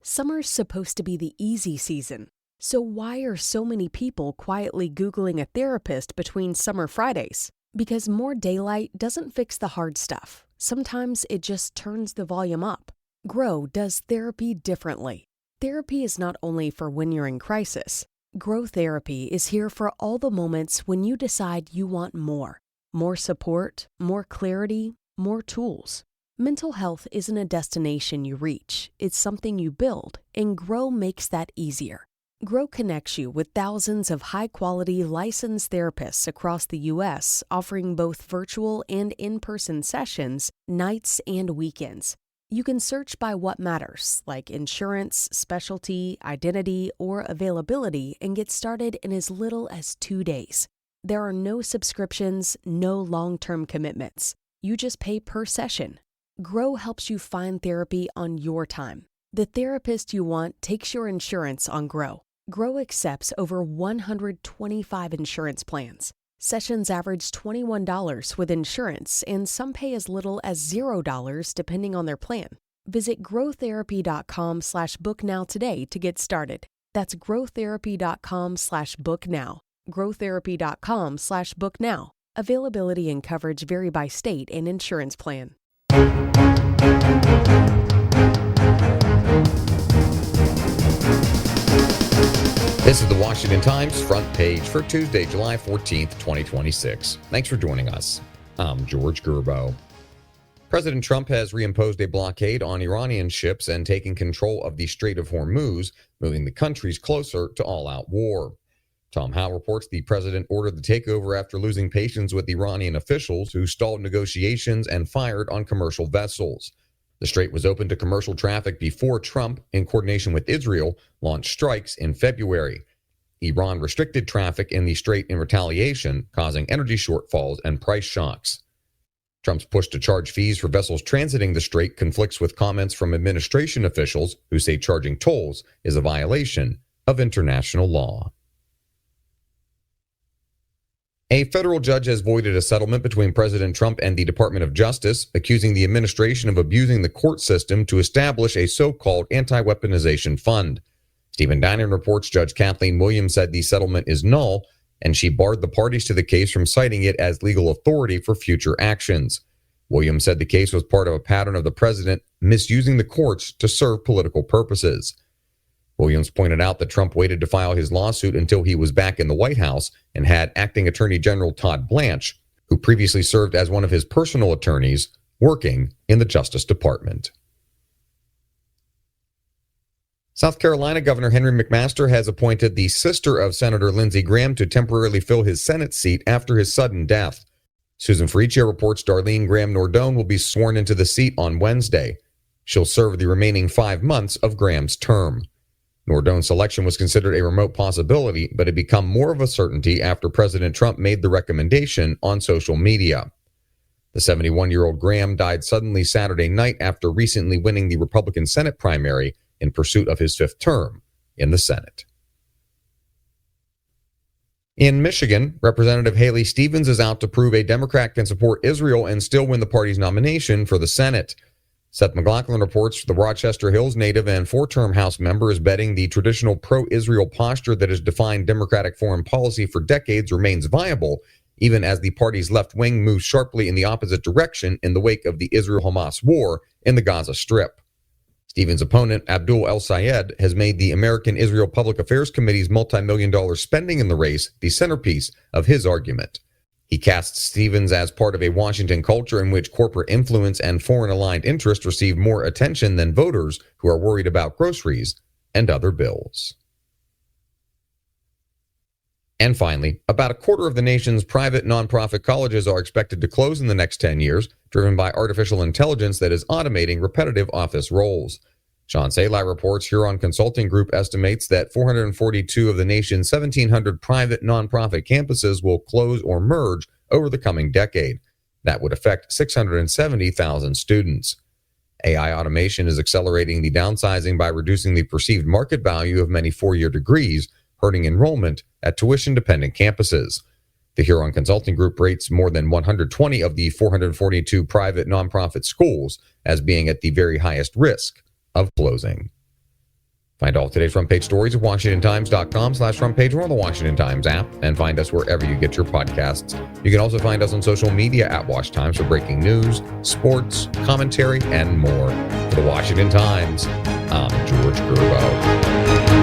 Summer's supposed to be the easy season. So why are so many people quietly Googling a therapist between summer Fridays? Because more daylight doesn't fix the hard stuff. Sometimes it just turns the volume up. Grow does therapy differently. Therapy is not only for when you're in crisis. Grow Therapy is here for all the moments when you decide you want more. More support, more clarity, more tools. Mental health isn't a destination you reach, it's something you build, and Grow makes that easier. Grow connects you with thousands of high-quality licensed therapists across the U.S., offering both virtual and in-person sessions, nights and weekends. You can search by what matters, like insurance, specialty, identity, or availability, and get started in as little as 2 days. There are no subscriptions, no long-term commitments. You just pay per session. Grow helps you find therapy on your time. The therapist you want takes your insurance on Grow. Grow accepts over 125 insurance plans. Sessions average $21 with insurance, and some pay as little as $0 depending on their plan. Visit growtherapy.com/booknow today to get started. That's growtherapy.com/booknow. growtherapy.com/booknow. Availability and coverage vary by state and insurance plan. This is the Washington Times front page for Tuesday, July 14th, 2026. Thanks for joining us. I'm George Gerbo. President Trump has reimposed a blockade on Iranian ships and taken control of the Strait of Hormuz, moving the countries closer to all-out war. Tom Howe reports the president ordered the takeover after losing patience with Iranian officials who stalled negotiations and fired on commercial vessels. The strait was open to commercial traffic before Trump, in coordination with Israel, launched strikes in February. Iran restricted traffic in the strait in retaliation, causing energy shortfalls and price shocks. Trump's push to charge fees for vessels transiting the strait conflicts with comments from administration officials who say charging tolls is a violation of international law. A federal judge has voided a settlement between President Trump and the Department of Justice, accusing the administration of abusing the court system to establish a so-called anti-weaponization fund. Stephen Dinan reports Judge Kathleen Williams said the settlement is null, and she barred the parties to the case from citing it as legal authority for future actions. Williams said the case was part of a pattern of the president misusing the courts to serve political purposes. Williams pointed out that Trump waited to file his lawsuit until he was back in the White House and had Acting Attorney General Todd Blanche, who previously served as one of his personal attorneys, working in the Justice Department. South Carolina Governor Henry McMaster has appointed the sister of Senator Lindsey Graham to temporarily fill his Senate seat after his sudden death. Susan Faricia reports Darlene Graham Nordone will be sworn into the seat on Wednesday. She'll serve the remaining 5 months of Graham's term. Nordone's selection was considered a remote possibility, but had become more of a certainty after President Trump made the recommendation on social media. The 71-year-old Graham died suddenly Saturday night after recently winning the Republican Senate primary in pursuit of his 5th term in the Senate. In Michigan, Representative Haley Stevens is out to prove a Democrat can support Israel and still win the party's nomination for the Senate. Seth McLaughlin reports the Rochester Hills native and 4-term House member is betting the traditional pro-Israel posture that has defined Democratic foreign policy for decades remains viable, even as the party's left wing moves sharply in the opposite direction in the wake of the Israel-Hamas war in the Gaza Strip. Stevens' opponent, Abdul El-Sayed, has made the American Israel Public Affairs Committee's multi-million-dollar spending in the race the centerpiece of his argument. He casts Stevens as part of a Washington culture in which corporate influence and foreign-aligned interests receive more attention than voters who are worried about groceries and other bills. And finally, about a quarter of the nation's private nonprofit colleges are expected to close in the next 10 years, driven by artificial intelligence that is automating repetitive office roles. Sean Salai reports Huron Consulting Group estimates that 442 of the nation's 1,700 private nonprofit campuses will close or merge over the coming decade. That would affect 670,000 students. AI automation is accelerating the downsizing by reducing the perceived market value of many four-year degrees, hurting enrollment at tuition-dependent campuses. The Huron Consulting Group rates more than 120 of the 442 private nonprofit schools as being at the very highest risk of closing. Find all of today's front page stories at WashingtonTimes.com/front page or on the Washington Times app, and find us wherever you get your podcasts. You can also find us on social media at Wash Times for breaking news, sports, commentary, and more. For the Washington Times, I'm George Gerbo.